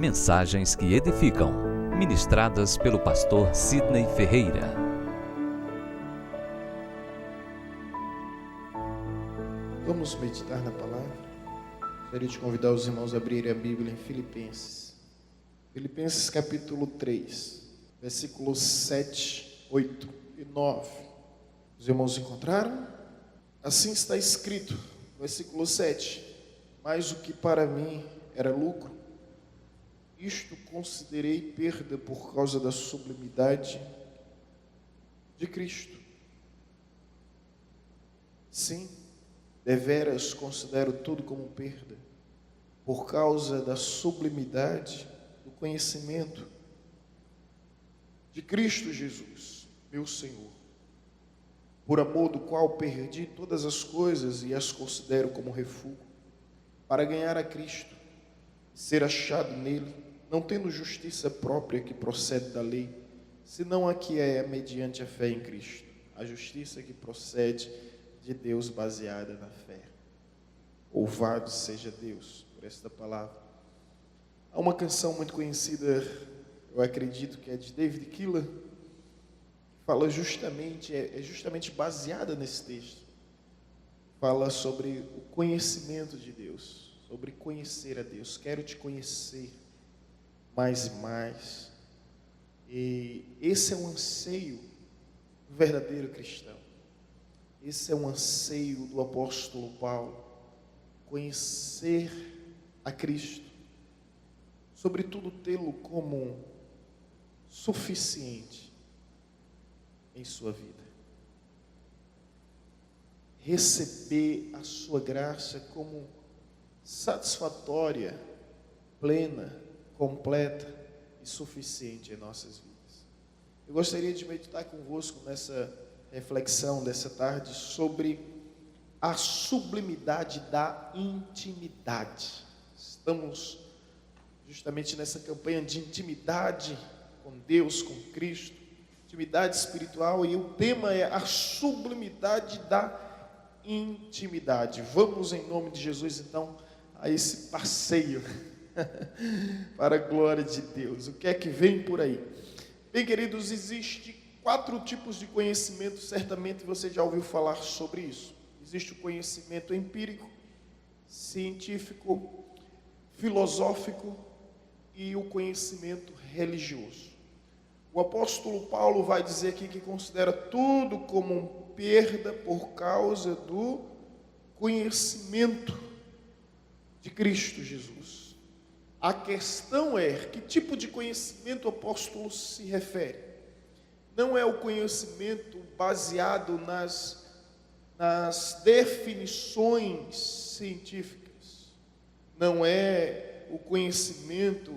Mensagens que edificam, ministradas pelo pastor Sidney Ferreira. Vamos meditar na palavra. Gostaria de convidar os irmãos a abrirem a Bíblia em Filipenses. Filipenses capítulo 3, versículos 7, 8 e 9. Os irmãos encontraram? Assim está escrito, versículo 7. Mas o que para mim era lucro, isto considerei perda por causa da sublimidade de Cristo. Sim, deveras considero tudo como perda, por causa da sublimidade do conhecimento de Cristo Jesus, meu Senhor, por amor do qual perdi todas as coisas e as considero como refúgio, para ganhar a Cristo, ser achado nele, não tendo justiça própria que procede da lei, senão a que é mediante a fé em Cristo, a justiça que procede de Deus baseada na fé. Louvado seja Deus por esta palavra. Há uma canção muito conhecida, eu acredito que é de David Keeler, que fala justamente, é justamente baseada nesse texto. Fala sobre o conhecimento de Deus, sobre conhecer a Deus. Quero te conhecer mais e mais. E esse é um anseio do verdadeiro cristão. Esse é um anseio do apóstolo Paulo, conhecer a Cristo, sobretudo tê-lo como suficiente em sua vida. Receber a sua graça como satisfatória, plena, completa e suficiente em nossas vidas. Eu gostaria de meditar convosco nessa reflexão dessa tarde sobre a sublimidade da intimidade. Estamos justamente nessa campanha de intimidade com Deus, com Cristo, intimidade espiritual, e o tema é a sublimidade da intimidade. Vamos, em nome de Jesus, então, a esse passeio para a glória de Deus. O que é que vem por aí? Bem, queridos, existe 4 tipos de conhecimento, certamente você já ouviu falar sobre isso. Existe o conhecimento empírico, científico, filosófico e o conhecimento religioso. O apóstolo Paulo vai dizer aqui que considera tudo como perda por causa do conhecimento de Cristo Jesus. A questão é, que tipo de conhecimento o apóstolo se refere? Não é o conhecimento baseado nas definições científicas. Não é o conhecimento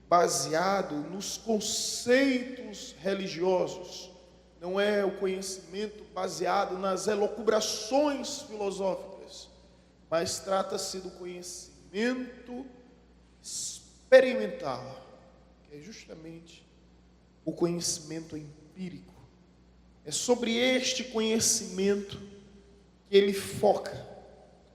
baseado nos conceitos religiosos. Não é o conhecimento baseado nas elucubrações filosóficas. Mas trata-se do conhecimento experimental, que é justamente o conhecimento empírico. É sobre este conhecimento que ele foca,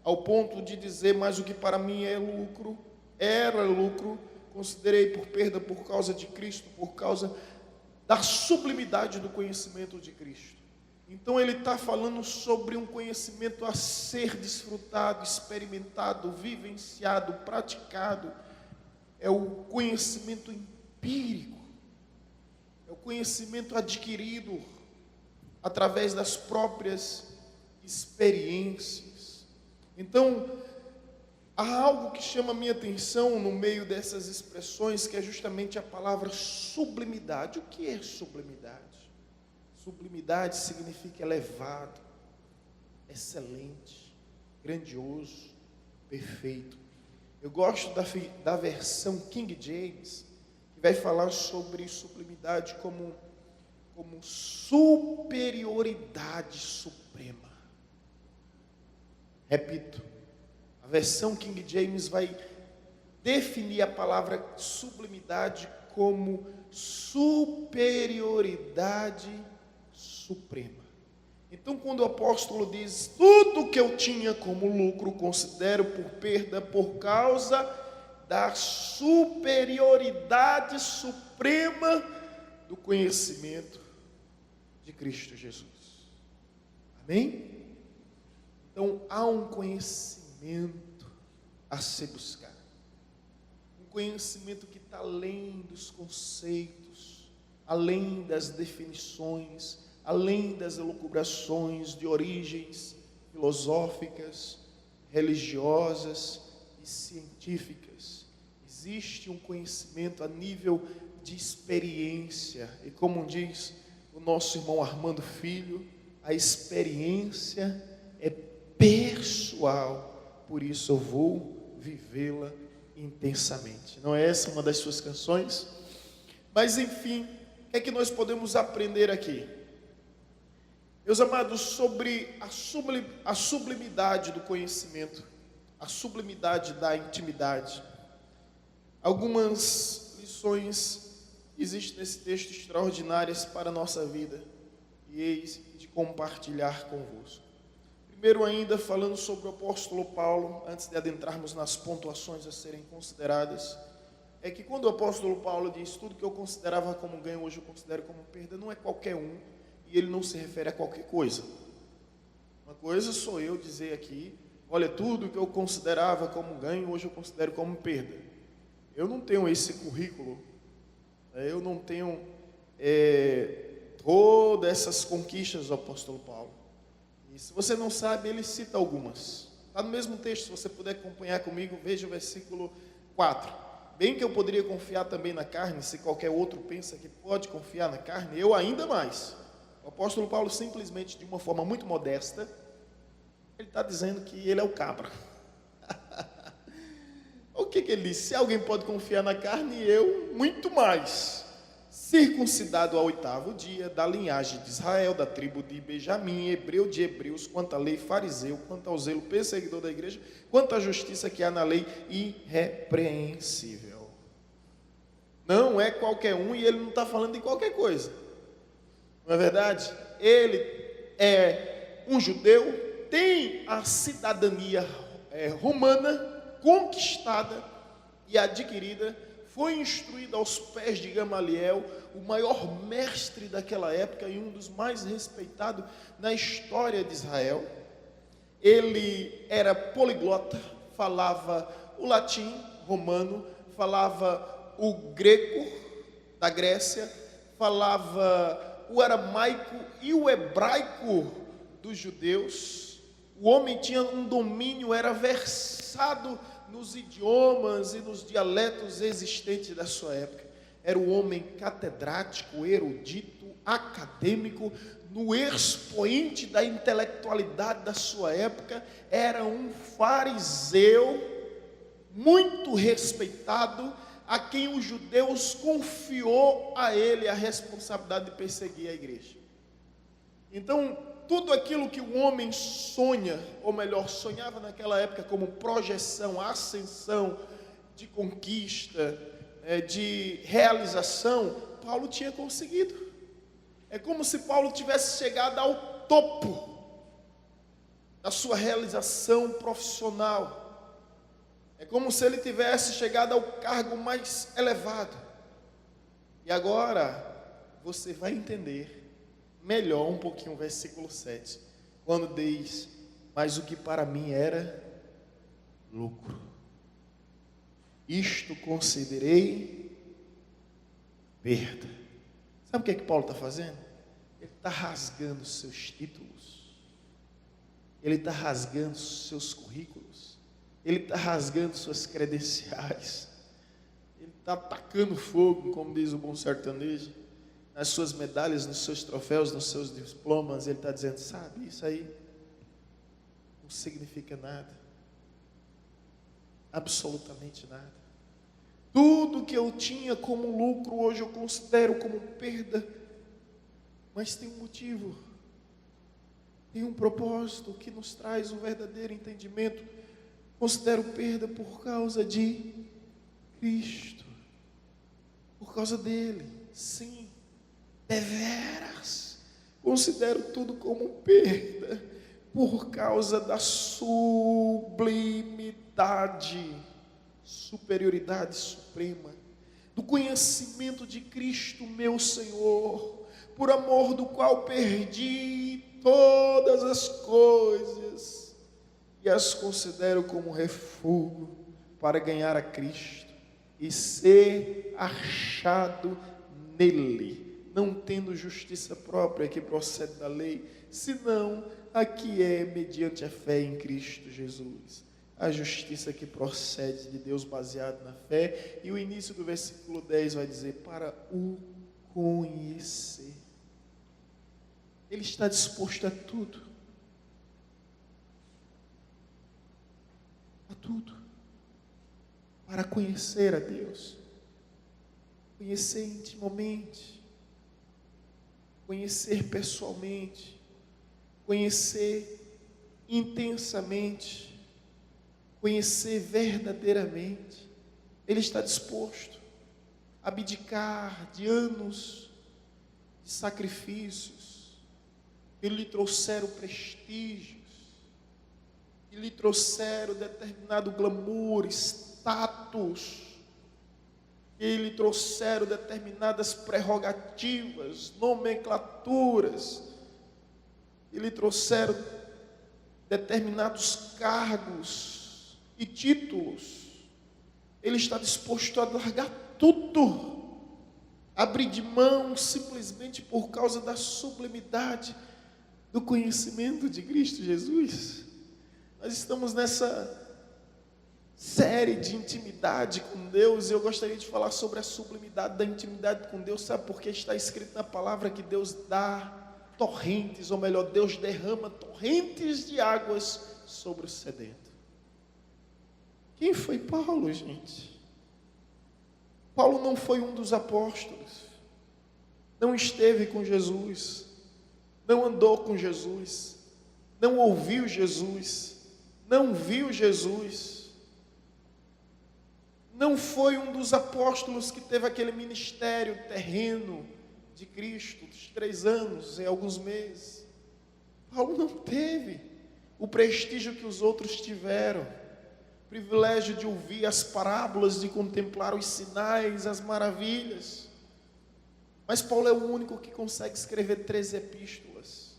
ao ponto de dizer, mas o que para mim é lucro, era lucro, considerei por perda por causa de Cristo, por causa da sublimidade do conhecimento de Cristo. Então ele está falando sobre um conhecimento a ser desfrutado, experimentado, vivenciado, praticado. É o conhecimento empírico, é o conhecimento adquirido através das próprias experiências. Então, há algo que chama a minha atenção no meio dessas expressões, que é justamente a palavra sublimidade. O que é sublimidade? Sublimidade significa elevado, excelente, grandioso, perfeito. Eu gosto da versão King James, que vai falar sobre sublimidade como superioridade suprema. Repito, a versão King James vai definir a palavra sublimidade como superioridade suprema. Então, quando o apóstolo diz, tudo que eu tinha como lucro, considero por perda por causa da superioridade suprema do conhecimento de Cristo Jesus. Amém? Então há um conhecimento a se buscar, um conhecimento que está além dos conceitos, além das definições, além das elucubrações de origens filosóficas, religiosas e científicas. Existe um conhecimento a nível de experiência, e como diz o nosso irmão Armando Filho, a experiência é pessoal, por isso eu vou vivê-la intensamente. Não é essa uma das suas canções? Mas enfim, o que é que nós podemos aprender aqui? Meus amados, sobre a sublimidade do conhecimento, a sublimidade da intimidade. Algumas lições existem nesse texto extraordinárias para a nossa vida, e eis de compartilhar convosco. Primeiro ainda, falando sobre o apóstolo Paulo, antes de adentrarmos nas pontuações a serem consideradas, é que quando o apóstolo Paulo diz tudo que eu considerava como ganho, hoje eu considero como perda, não é qualquer um, e ele não se refere a qualquer coisa. Uma coisa sou eu dizer aqui, olha, tudo que eu considerava como ganho, hoje eu considero como perda. Eu não tenho esse currículo, eu não tenho todas essas conquistas do apóstolo Paulo. E se você não sabe, ele cita algumas. Está no mesmo texto, se você puder acompanhar comigo, veja o versículo 4. Bem que eu poderia confiar também na carne, se qualquer outro pensa que pode confiar na carne, eu ainda mais. O apóstolo Paulo simplesmente, de uma forma muito modesta, ele está dizendo que ele é o cabra. O que ele diz? Se alguém pode confiar na carne, eu muito mais. Circuncidado ao 8º dia, da linhagem de Israel, da tribo de Benjamim, hebreu de hebreus, quanto à lei, fariseu, quanto ao zelo, perseguidor da igreja, quanto à justiça que há na lei, irrepreensível. Não é qualquer um, e ele não está falando de qualquer coisa. Não é verdade? Ele é um judeu, tem a cidadania romana conquistada e adquirida, foi instruído aos pés de Gamaliel, o maior mestre daquela época e um dos mais respeitados na história de Israel. Ele era poliglota, falava o latim romano, falava o grego da Grécia, falava o aramaico e o hebraico dos judeus. O homem tinha um domínio, era versado nos idiomas e nos dialetos existentes da sua época. Era um homem catedrático, erudito, acadêmico, no expoente da intelectualidade da sua época. Era um fariseu muito respeitado, a quem os judeus confiou a ele a responsabilidade de perseguir a igreja. Então, tudo aquilo que o homem sonha, ou melhor, sonhava naquela época como projeção, ascensão, de conquista, de realização, Paulo tinha conseguido. É como se Paulo tivesse chegado ao topo da sua realização profissional. É como se ele tivesse chegado ao cargo mais elevado. E agora você vai entender melhor um pouquinho o versículo 7, quando diz: mas o que para mim era lucro, isto considerei perda. Sabe o que é que Paulo está fazendo? Ele está rasgando seus títulos, ele está rasgando seus currículos, ele está rasgando suas credenciais, ele está atacando fogo, como diz o bom sertanejo, nas suas medalhas, nos seus troféus, nos seus diplomas. Ele está dizendo: sabe, isso aí não significa nada, absolutamente nada. Tudo que eu tinha como lucro, hoje eu considero como perda, mas tem um motivo, tem um propósito que nos traz um verdadeiro entendimento. Considero perda por causa de Cristo, por causa dele, sim, deveras. Considero tudo como perda superioridade suprema, do conhecimento de Cristo, meu Senhor, por amor do qual perdi todas as coisas e as considero como refúgio para ganhar a Cristo e ser achado nele, não tendo justiça própria que procede da lei, senão a que é mediante a fé em Cristo Jesus. A justiça que procede de Deus baseada na fé. E o início do versículo 10 vai dizer, para o conhecer. Ele está disposto a tudo. A tudo. Para conhecer a Deus. Conhecer intimamente. Conhecer pessoalmente. Conhecer intensamente. Conhecer verdadeiramente. Ele está disposto a abdicar de anos de sacrifícios que lhe trouxeram prestígios, que lhe trouxeram determinado glamour, status, que lhe trouxeram determinadas prerrogativas, nomenclaturas, que lhe trouxeram determinados cargos e títulos. Ele está disposto a largar tudo, abrir de mão simplesmente por causa da sublimidade do conhecimento de Cristo Jesus. Nós estamos nessa série de intimidade com Deus e eu gostaria de falar sobre a sublimidade da intimidade com Deus. Sabe por que está escrito na palavra que Deus dá torrentes, ou melhor, Deus derrama torrentes de águas sobre o sedento? Quem foi Paulo, gente? Paulo não foi um dos apóstolos, não esteve com Jesus, não andou com Jesus, não ouviu Jesus, não viu Jesus, não foi um dos apóstolos que teve aquele ministério terreno de Cristo, dos 3 anos, em alguns meses. Paulo não teve o prestígio que os outros tiveram, privilégio de ouvir as parábolas, de contemplar os sinais, as maravilhas. Mas Paulo é o único que consegue escrever 13 epístolas.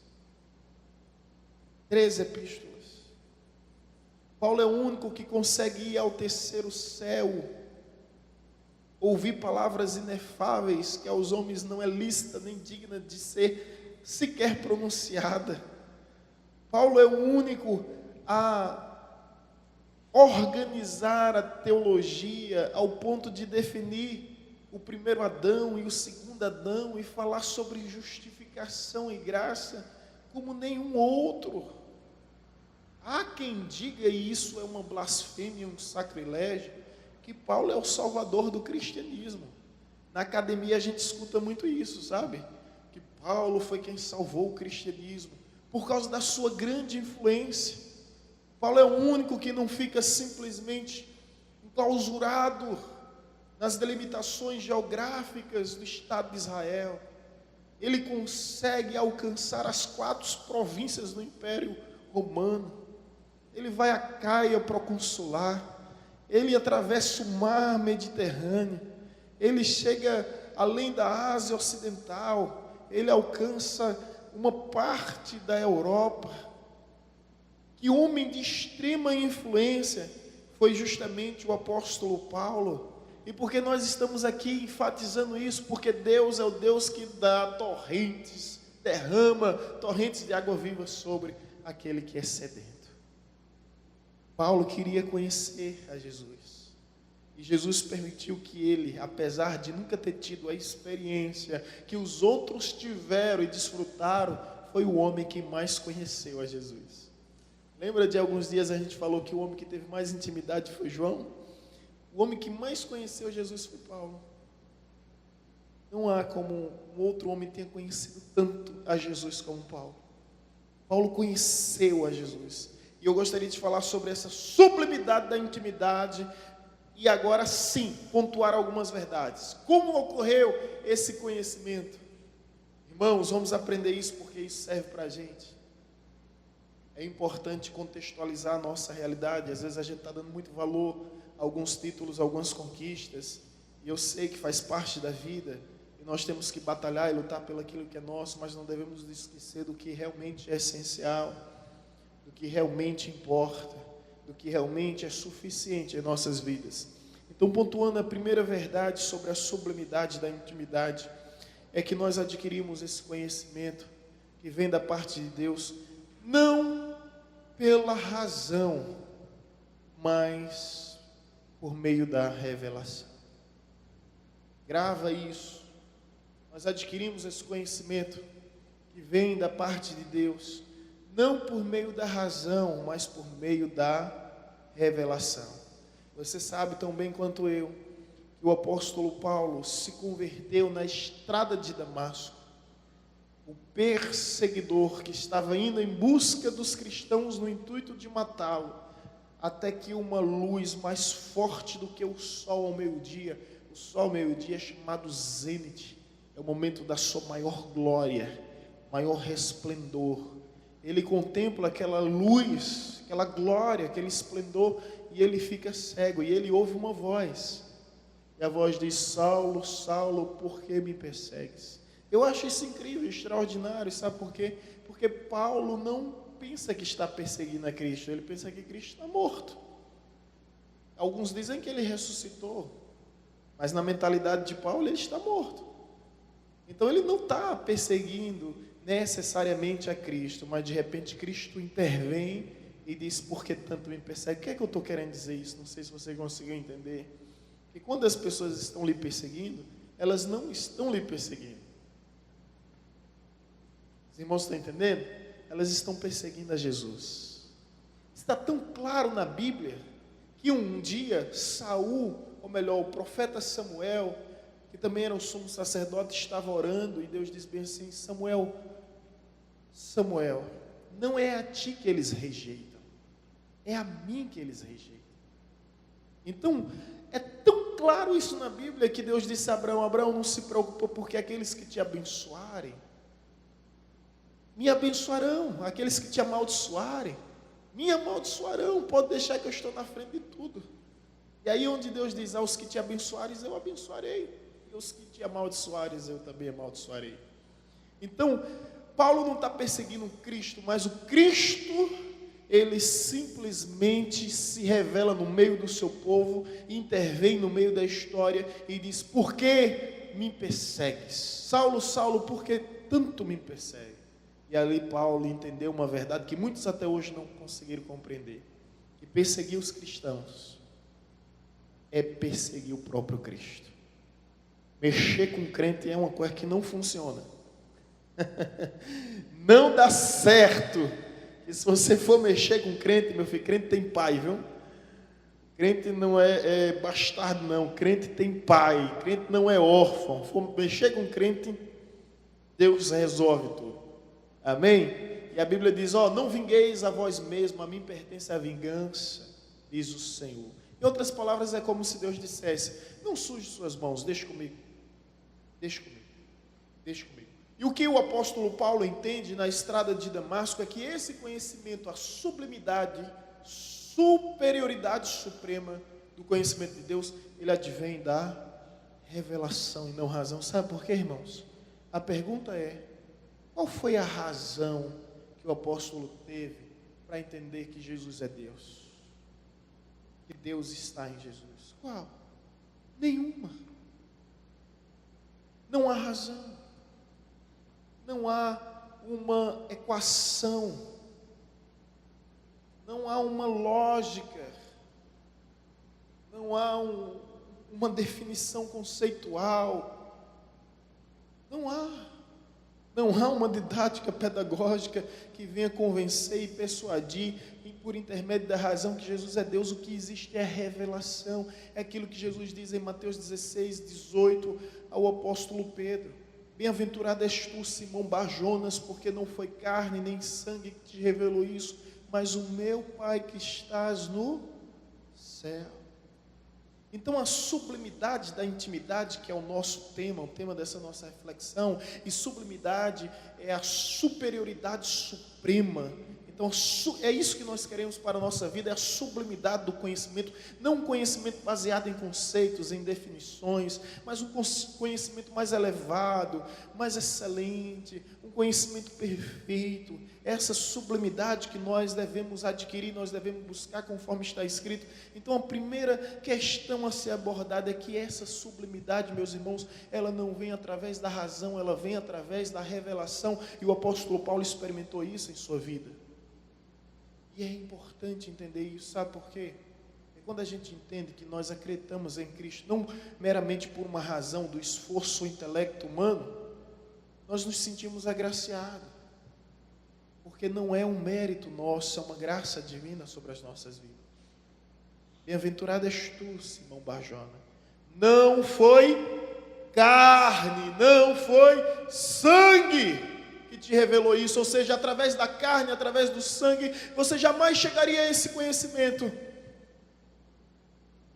13 epístolas. Paulo é o único que consegue ir ao terceiro céu, ouvir palavras inefáveis que aos homens não é lícita nem digna de ser sequer pronunciada. Paulo é o único a organizar a teologia ao ponto de definir o primeiro Adão e o segundo Adão e falar sobre justificação e graça como nenhum outro. Há quem diga, e isso é uma blasfêmia, um sacrilégio, que Paulo é o salvador do cristianismo. Na academia a gente escuta muito isso, sabe? Que Paulo foi quem salvou o cristianismo por causa da sua grande influência. Paulo é o único que não fica simplesmente enclausurado nas delimitações geográficas do Estado de Israel. Ele consegue alcançar as 4 províncias do Império Romano. Ele vai a Caia proconsular. Ele atravessa o mar Mediterrâneo. Ele chega além da Ásia Ocidental. Ele alcança uma parte da Europa. Que homem de extrema influência foi justamente o apóstolo Paulo. E por que nós estamos aqui enfatizando isso? Porque Deus é o Deus que dá torrentes, derrama torrentes de água viva sobre aquele que é sedento. Paulo queria conhecer a Jesus. E Jesus permitiu que ele, apesar de nunca ter tido a experiência que os outros tiveram e desfrutaram, foi o homem que mais conheceu a Jesus. Lembra de alguns dias a gente falou que o homem que teve mais intimidade foi João? O homem que mais conheceu Jesus foi Paulo. Não há como um outro homem tenha conhecido tanto a Jesus como Paulo. Paulo conheceu a Jesus. E eu gostaria de falar sobre essa sublimidade da intimidade e agora sim, pontuar algumas verdades. Como ocorreu esse conhecimento? Irmãos, vamos aprender isso porque isso serve para a gente. É importante contextualizar a nossa realidade. Às vezes a gente está dando muito valor alguns títulos, algumas conquistas, e eu sei que faz parte da vida, e nós temos que batalhar e lutar pelo aquilo que é nosso, mas não devemos esquecer do que realmente é essencial, do que realmente importa, do que realmente é suficiente em nossas vidas. Então, pontuando a primeira verdade sobre a sublimidade da intimidade, é que nós adquirimos esse conhecimento que vem da parte de Deus, não pela razão, mas por meio da revelação. Grava isso. Nós adquirimos esse conhecimento que vem da parte de Deus, não por meio da razão, mas por meio da revelação. Você sabe tão bem quanto eu que o apóstolo Paulo se converteu na estrada de Damasco. O perseguidor que estava indo em busca dos cristãos no intuito de matá-lo, até que uma luz mais forte do que o sol ao meio-dia, o sol ao meio-dia é chamado zênite, é o momento da sua maior glória, maior resplendor. Ele contempla aquela luz, aquela glória, aquele esplendor, e ele fica cego, e ele ouve uma voz, e a voz diz: Saulo, Saulo, por que me persegues? Eu acho isso incrível, extraordinário, sabe por quê? Porque Paulo não pensa que está perseguindo a Cristo, ele pensa que Cristo está morto. Alguns dizem que ele ressuscitou, mas na mentalidade de Paulo ele está morto. Então ele não está perseguindo necessariamente a Cristo, mas de repente Cristo intervém e diz: por que tanto me persegue? O que é que eu estou querendo dizer isso? Não sei se você conseguiu entender. Que quando as pessoas estão lhe perseguindo, elas não estão lhe perseguindo. Os irmãos estão entendendo? Elas estão perseguindo a Jesus. Está tão claro na Bíblia que um dia Saul, ou melhor, o profeta Samuel, que também era o sumo sacerdote, estava orando, e Deus diz bem assim: Samuel, Samuel, não é a ti que eles rejeitam, é a mim que eles rejeitam. Então, é tão claro isso na Bíblia que Deus disse a Abraão: Abraão, não se preocupa, porque aqueles que te abençoarem me abençoarão, aqueles que te amaldiçoarem me amaldiçoarão, pode deixar que eu estou na frente de tudo. E aí onde Deus diz: aos que te abençoares eu abençoarei, e os que te amaldiçoares eu também amaldiçoarei. Então Paulo não está perseguindo Cristo, mas o Cristo, ele simplesmente se revela no meio do seu povo, intervém no meio da história e diz: por que me persegues? Saulo, Saulo, por que tanto me persegue? E ali Paulo entendeu uma verdade que muitos até hoje não conseguiram compreender: que perseguir os cristãos é perseguir o próprio Cristo. Mexer com crente é uma coisa que não funciona. Não dá certo. E se você for mexer com crente, meu filho, crente tem pai, viu? Crente não é bastardo, não. Crente tem pai. Crente não é órfão. For mexer com crente, Deus resolve tudo. Amém? E a Bíblia diz: não vingueis a vós mesmos, a mim pertence a vingança, diz o Senhor. Em outras palavras, é como se Deus dissesse: não suje suas mãos, deixa comigo. Deixa comigo. Deixa comigo. E o que o apóstolo Paulo entende na estrada de Damasco é que esse conhecimento, a sublimidade, superioridade suprema do conhecimento de Deus, ele advém da revelação e não razão. Sabe por quê, irmãos? A pergunta é: qual foi a razão que o apóstolo teve para entender que Jesus é Deus? Que Deus está em Jesus? Qual? Nenhuma. Não há razão. Não há uma equação, não há uma lógica, não há uma definição conceitual, não há uma didática pedagógica que venha convencer e persuadir, e por intermédio da razão que Jesus é Deus. O que existe é a revelação, é aquilo que Jesus diz em Mateus 16, 18 ao apóstolo Pedro: bem-aventurado és tu, Simão Bar-Jonas, porque não foi carne nem sangue que te revelou isso, mas o meu Pai que estás no céu. Então a sublimidade da intimidade, que é o nosso tema, o tema dessa nossa reflexão, e sublimidade é a superioridade suprema. Então, é isso que nós queremos para a nossa vida, é a sublimidade do conhecimento, não um conhecimento baseado em conceitos, em definições, mas um conhecimento mais elevado, mais excelente, um conhecimento perfeito. Essa sublimidade que nós devemos adquirir, nós devemos buscar conforme está escrito. Então, a primeira questão a ser abordada é que essa sublimidade, meus irmãos, ela não vem através da razão, ela vem através da revelação, e o apóstolo Paulo experimentou isso em sua vida. E é importante entender isso, sabe por quê? É quando a gente entende que nós acreditamos em Cristo, não meramente por uma razão do esforço ou intelecto humano, nós nos sentimos agraciados, porque não é um mérito nosso, é uma graça divina sobre as nossas vidas. Bem-aventurado és tu, Simão Barjona, não foi carne, não foi sangue que te revelou isso, ou seja, através da carne, através do sangue, você jamais chegaria a esse conhecimento,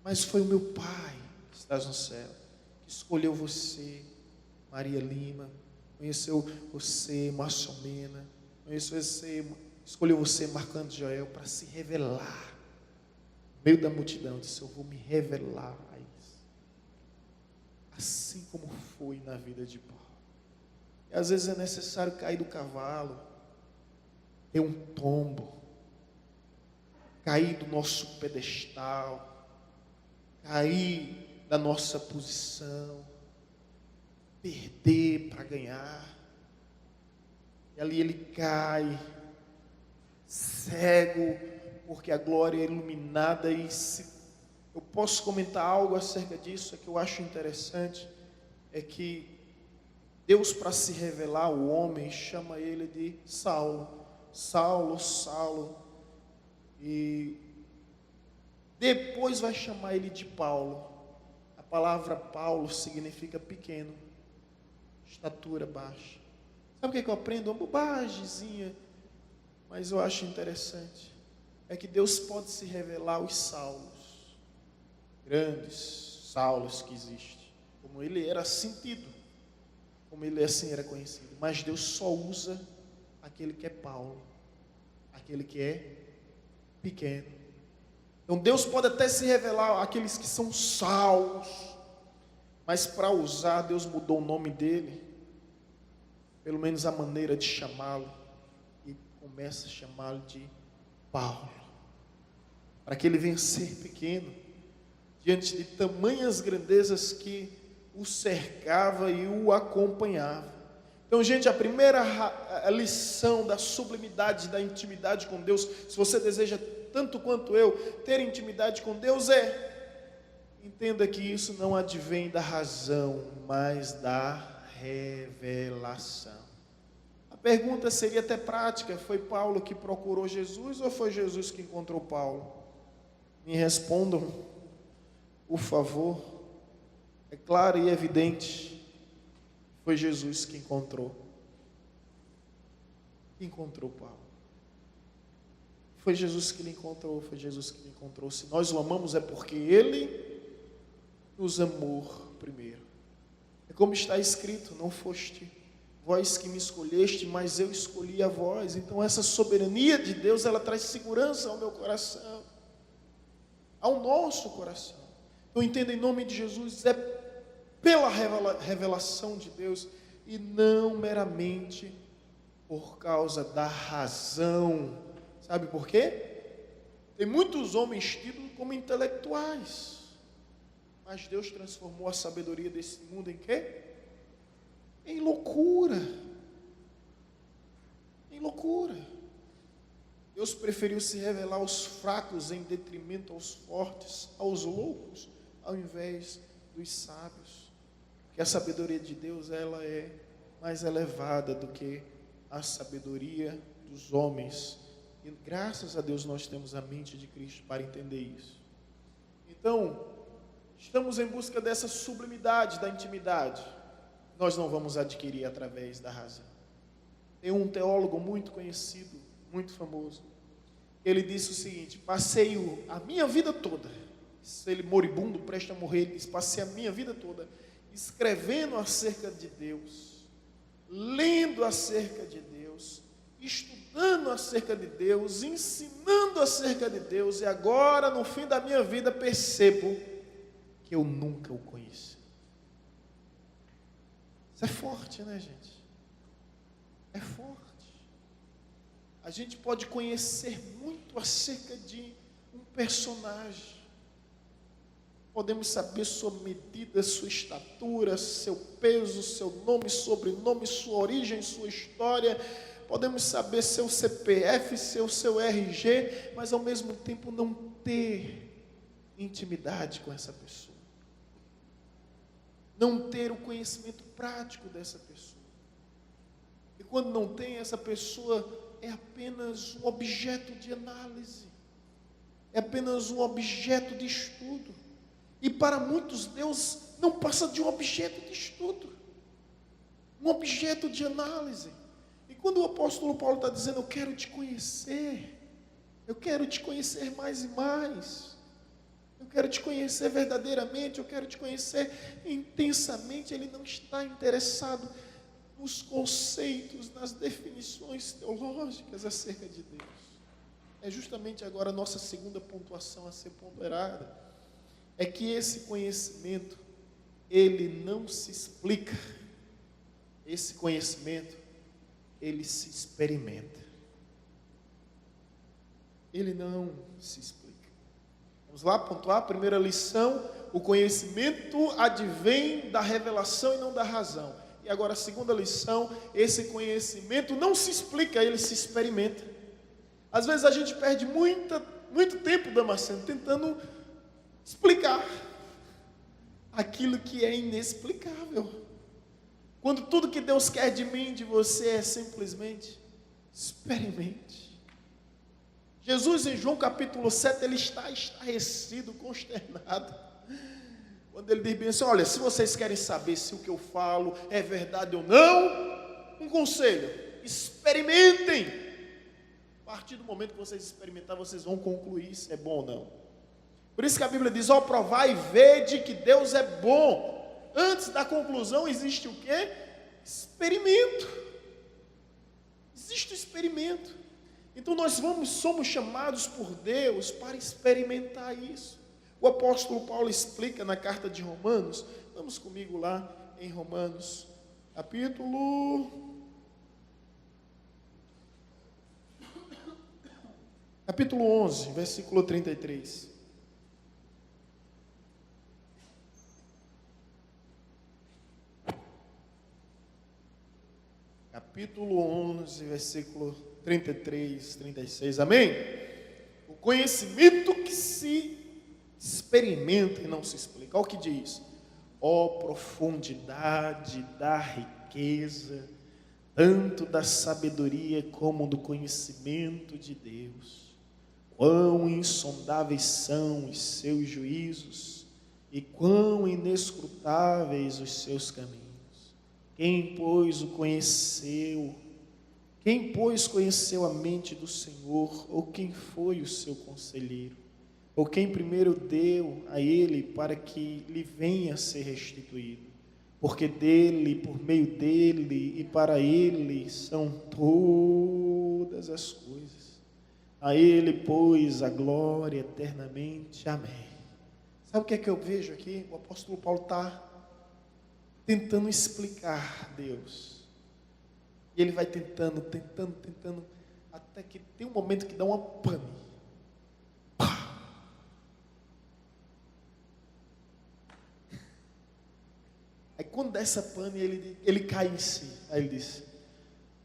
mas foi o meu Pai que estás no céu, que escolheu você, Maria Lima, conheceu você, Márcio Mena, conheceu você, escolheu você, Marcando Joel, para se revelar no meio da multidão. Disse: eu vou me revelar a isso, assim como foi na vida de Paulo. E às vezes é necessário cair do cavalo, ter um tombo, cair do nosso pedestal, cair da nossa posição, perder para ganhar. E ali ele cai, cego, porque a glória é iluminada. E se eu posso comentar algo acerca disso, é que eu acho interessante, é que Deus, para se revelar ao homem, chama ele de Saulo, Saulo, Saulo, e depois vai chamar ele de Paulo. A palavra Paulo significa pequeno, estatura baixa. Sabe o que eu aprendo? Uma bobagemzinha, mas eu acho interessante. É que Deus pode se revelar aos Saulos, grandes Saulos que existem, como ele era sentido, como ele assim era conhecido, mas Deus só usa aquele que é Paulo, aquele que é pequeno. Então Deus pode até se revelar àqueles que são Saulos, mas para usar, Deus mudou o nome dele, pelo menos a maneira de chamá-lo, e começa a chamá-lo de Paulo, para que ele venha ser pequeno, diante de tamanhas grandezas que o cercava e o acompanhava. Então, gente, a primeira lição da sublimidade, da intimidade com Deus, se você deseja tanto quanto eu ter intimidade com Deus, entenda que isso não advém da razão, mas da revelação. A pergunta seria até prática: foi Paulo que procurou Jesus ou foi Jesus que encontrou Paulo? Me respondam, por favor. É claro e evidente, foi Jesus que encontrou Paulo. Foi Jesus que lhe encontrou, foi Jesus que lhe encontrou. Se nós o amamos é porque Ele nos amou primeiro. É como está escrito: não foste vós que me escolheste, mas eu escolhi a vós. Então essa soberania de Deus, ela traz segurança ao meu coração, ao nosso coração. Então entenda, em nome de Jesus, é pela revelação de Deus e não meramente por causa da razão. Sabe por quê? Tem muitos homens tidos como intelectuais, mas Deus transformou a sabedoria desse mundo em quê? Em loucura. Em loucura. Deus preferiu se revelar aos fracos em detrimento aos fortes, aos loucos, ao invés dos sábios. Porque a sabedoria de Deus, ela é mais elevada do que a sabedoria dos homens. E graças a Deus nós temos a mente de Cristo para entender isso. Então, estamos em busca dessa sublimidade da intimidade. Nós não vamos adquirir através da razão. Tem um teólogo muito conhecido, muito famoso. Ele disse o seguinte: passei a minha vida toda, se ele moribundo, presta a morrer, ele disse: passei a minha vida toda escrevendo acerca de Deus, lendo acerca de Deus, estudando estudando acerca de Deus, ensinando acerca de Deus, e agora, no fim da minha vida, percebo que eu nunca o conheci. Isso é forte, né, gente? É forte. A gente pode conhecer muito acerca de um personagem. Podemos saber sua medida, sua estatura, seu peso, seu nome, sobrenome, sua origem, sua história. Podemos saber seu CPF, seu RG, mas ao mesmo tempo não ter intimidade com essa pessoa. Não ter o conhecimento prático dessa pessoa. E quando não tem, essa pessoa é apenas um objeto de análise. É apenas um objeto de estudo. E para muitos, Deus não passa de um objeto de estudo. Um objeto de análise. E quando o apóstolo Paulo está dizendo, eu quero te conhecer mais e mais, eu quero te conhecer verdadeiramente, eu quero te conhecer intensamente, ele não está interessado nos conceitos, nas definições teológicas acerca de Deus. É justamente agora a nossa segunda pontuação a ser ponderada, é que esse conhecimento, ele não se explica, esse conhecimento, ele se experimenta. Ele não se explica. Vamos lá pontuar a primeira lição: o conhecimento advém da revelação e não da razão. E agora a segunda lição: esse conhecimento não se explica, ele se experimenta. Às vezes a gente perde muito tempo, Damasceno, tentando explicar aquilo que é inexplicável, quando tudo que Deus quer de mim, de você, é simplesmente experimente. Jesus, em João capítulo 7, ele está estarrecido, consternado, quando ele diz bem assim: olha, se vocês querem saber se o que eu falo é verdade ou não, um conselho: experimentem. A partir do momento que vocês experimentar, vocês vão concluir se é bom ou não. Por isso que a Bíblia diz: ó, provai e vede que Deus é bom. Antes da conclusão existe o quê? Experimento. Existe o experimento. Então nós somos chamados por Deus para experimentar isso. O apóstolo Paulo explica na carta de Romanos. Vamos comigo lá em Romanos, capítulo 11, versículo 33. Capítulo 11, versículo 33, 36, amém? O conhecimento que se experimenta e não se explica. Olha o que diz: ó profundidade da riqueza, tanto da sabedoria como do conhecimento de Deus. Quão insondáveis são os seus juízos e quão inescrutáveis os seus caminhos. Quem, pois, o conheceu? Quem, pois, conheceu a mente do Senhor? Ou quem foi o seu conselheiro? Ou quem primeiro deu a ele para que lhe venha a ser restituído? Porque dele, por meio dele e para ele são todas as coisas. A ele, pois, a glória eternamente. Amém. Sabe o que é que eu vejo aqui? O apóstolo Paulo está tentando explicar Deus. E ele vai tentando, até que tem um momento que dá uma pane. Aí quando dá essa pane, ele cai em si. Aí ele diz: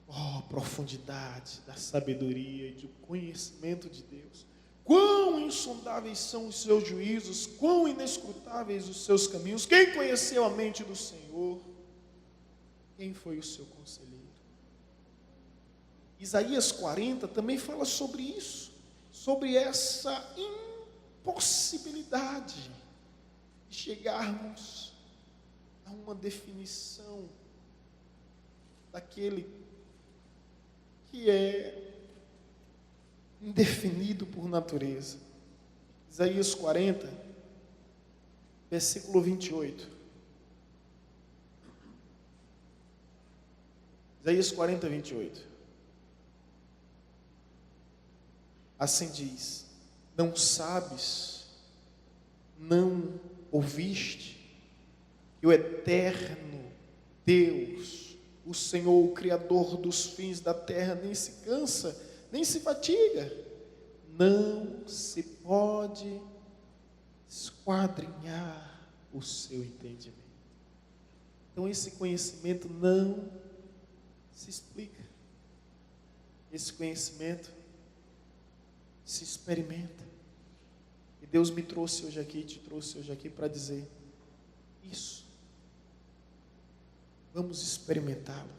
ó, profundidade da sabedoria e do conhecimento de Deus. Quão insondáveis são os seus juízos, quão inescrutáveis os seus caminhos. Quem conheceu a mente do Senhor? Quem foi o seu conselheiro? Isaías 40 também fala sobre isso, sobre essa impossibilidade de chegarmos a uma definição daquele que é indefinido por natureza. Isaías 40, versículo 28. Isaías 40, 28. Assim diz: não sabes, não ouviste, que o eterno Deus, o Senhor, o Criador dos fins da terra, nem se cansa, nem se fatiga, não se pode esquadrinhar o seu entendimento. Então esse conhecimento não se explica, esse conhecimento se experimenta. E Deus me trouxe hoje aqui, te trouxe hoje aqui para dizer isso. Vamos experimentá-lo.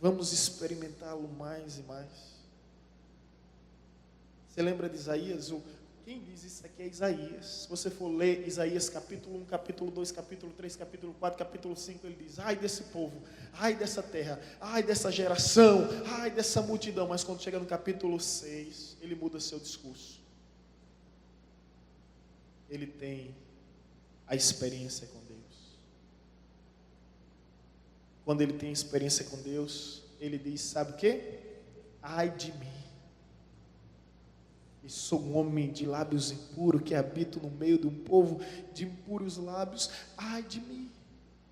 Vamos experimentá-lo mais e mais. Você lembra de Isaías? Quem diz isso aqui é Isaías. Se você for ler Isaías capítulo 1, capítulo 2, capítulo 3, capítulo 4, capítulo 5, ele diz: ai desse povo, ai dessa terra, ai dessa geração, ai dessa multidão. Mas quando chega no capítulo 6, ele muda seu discurso. Ele tem a experiência com Deus. Quando ele tem experiência com Deus, ele diz: sabe o quê? Ai de mim, e sou um homem de lábios impuros, que habito no meio de um povo de impuros lábios. Ai de mim.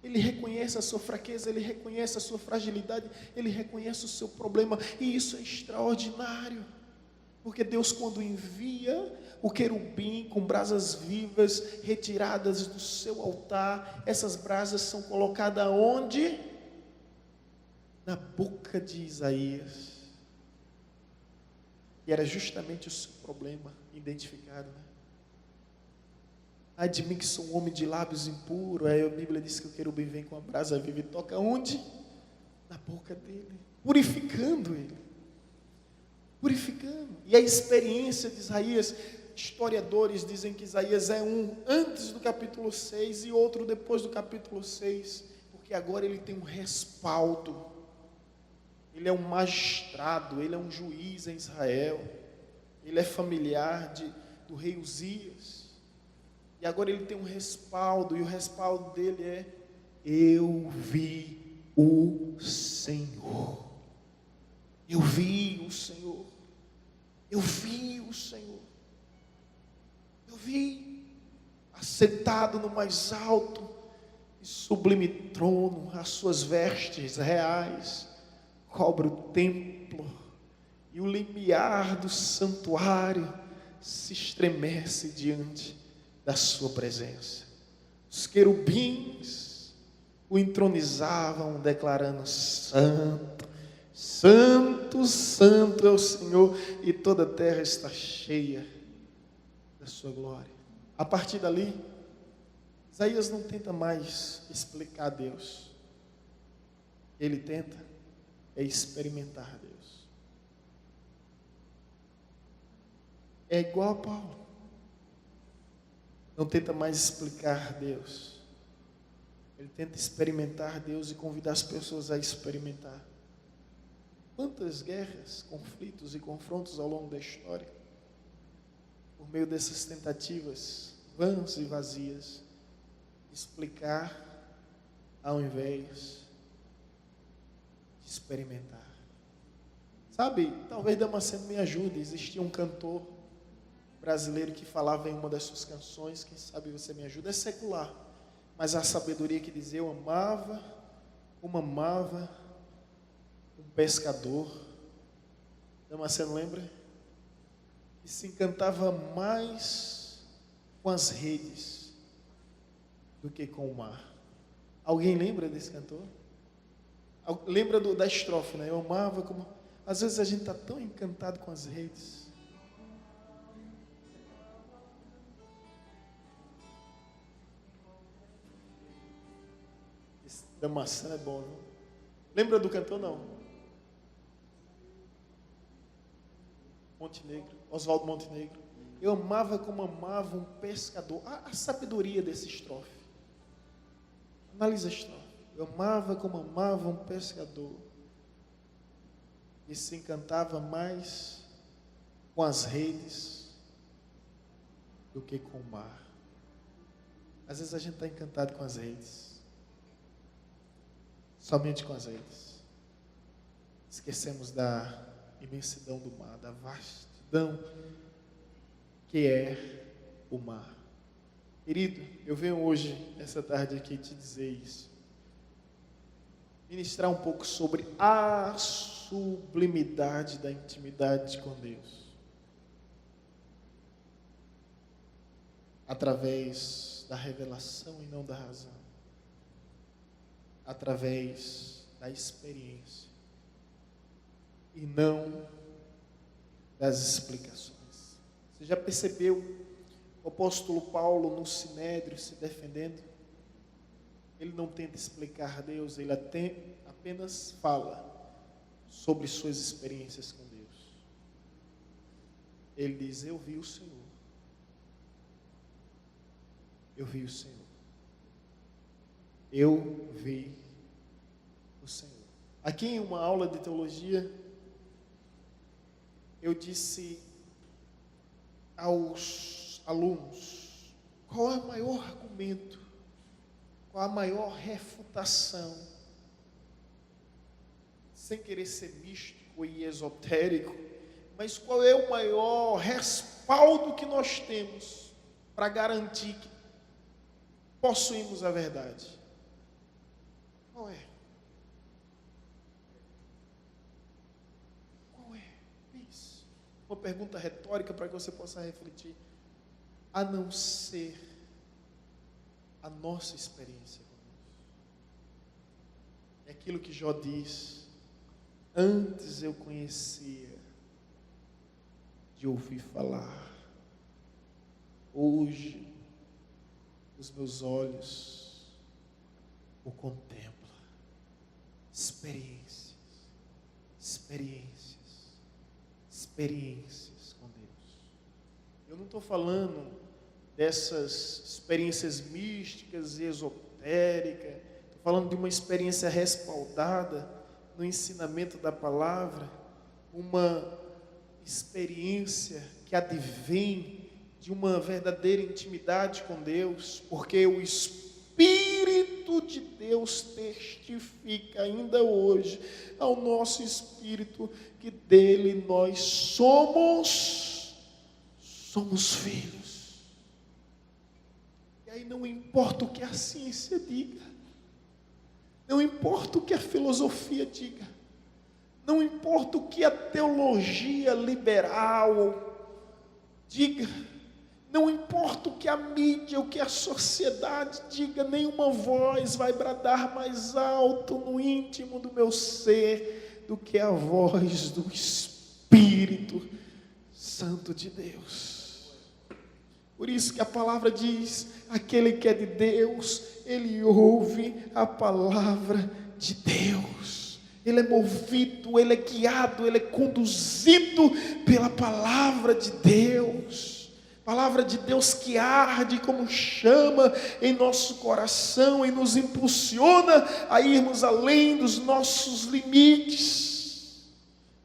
Ele reconhece a sua fraqueza, ele reconhece a sua fragilidade, ele reconhece o seu problema, e isso é extraordinário, porque Deus, quando envia o querubim com brasas vivas retiradas do seu altar, essas brasas são colocadas onde? Na boca de Isaías, e era justamente o seu problema identificado, né? Ai de mim, que sou um homem de lábios impuros. Aí a Bíblia diz que o querubim vem com a brasa viva e toca onde? Na boca dele, purificando ele, purificando. E a experiência de Isaías, historiadores dizem que Isaías é um antes do capítulo 6 e outro depois do capítulo 6, porque agora ele tem um respaldo. Ele é um magistrado, ele é um juiz em Israel, ele é familiar do rei Uzias, e agora ele tem um respaldo, e o respaldo dele é: eu vi o Senhor, eu vi o Senhor, eu vi o Senhor, eu vi, assentado no mais alto e sublime trono, as suas vestes reais cobre o templo, e o limiar do santuário se estremece diante da sua presença. Os querubins o entronizavam, declarando: santo, santo, santo é o Senhor, e toda a terra está cheia da sua glória. A partir dali, Isaías não tenta mais explicar a Deus, ele tenta experimentar Deus. É igual a Paulo, não tenta mais explicar Deus, ele tenta experimentar Deus e convidar as pessoas a experimentar. Quantas guerras, conflitos e confrontos ao longo da história, por meio dessas tentativas vãs e vazias, de explicar ao invés de experimentar. Sabe, talvez Damasceno me ajude. Existia um cantor brasileiro que falava em uma das suas canções, quem sabe você me ajuda, é secular, mas a sabedoria que dizia: eu amava como amava um pescador. Damasceno lembra? E se encantava mais com as redes do que com o mar. Alguém lembra desse cantor? Lembra da estrofe, né? Eu amava como... Às vezes a gente está tão encantado com as redes. Esse Damasceno é bom, não? Lembra do cantor, não? Montenegro, Oswaldo Montenegro. Eu amava como amava um pescador. A sabedoria desse estrofe. Analisa a estrofe. Eu amava como amava um pescador, e se encantava mais com as redes do que com o mar. Às vezes a gente está encantado com as redes, somente com as redes. Esquecemos da imensidão do mar, da vastidão que é o mar. Querido, eu venho hoje, essa tarde aqui, te dizer isso. Ministrar um pouco sobre a sublimidade da intimidade com Deus. Através da revelação e não da razão. Através da experiência. E não das explicações. Você já percebeu o apóstolo Paulo no Sinédrio se defendendo? Ele não tenta explicar Deus, ele apenas fala sobre suas experiências com Deus. Ele diz: eu vi o Senhor. Eu vi o Senhor. Eu vi o Senhor. Aqui em uma aula de teologia, eu disse aos alunos: qual é o maior argumento, qual a maior refutação, sem querer ser místico e esotérico, mas qual é o maior respaldo que nós temos para garantir que possuímos a verdade? Qual é? Qual é? Isso. Uma pergunta retórica para que você possa refletir. A não ser a nossa experiência com Deus. É aquilo que Jó diz: antes eu conhecia de ouvir falar, hoje os meus olhos o contemplam. Experiências com Deus. Eu não estou falando dessas experiências místicas e esotéricas, estou falando de uma experiência respaldada no ensinamento da palavra, uma experiência que advém de uma verdadeira intimidade com Deus, porque o Espírito de Deus testifica ainda hoje ao nosso espírito que dele nós somos filhos. E aí não importa o que a ciência diga, não importa o que a filosofia diga, não importa o que a teologia liberal diga, não importa o que a mídia, o que a sociedade diga, nenhuma voz vai bradar mais alto no íntimo do meu ser do que a voz do Espírito Santo de Deus. Por isso que a palavra diz: aquele que é de Deus, ele ouve a palavra de Deus. Ele é movido, ele é guiado, ele é conduzido pela palavra de Deus. Palavra de Deus que arde como chama em nosso coração e nos impulsiona a irmos além dos nossos limites.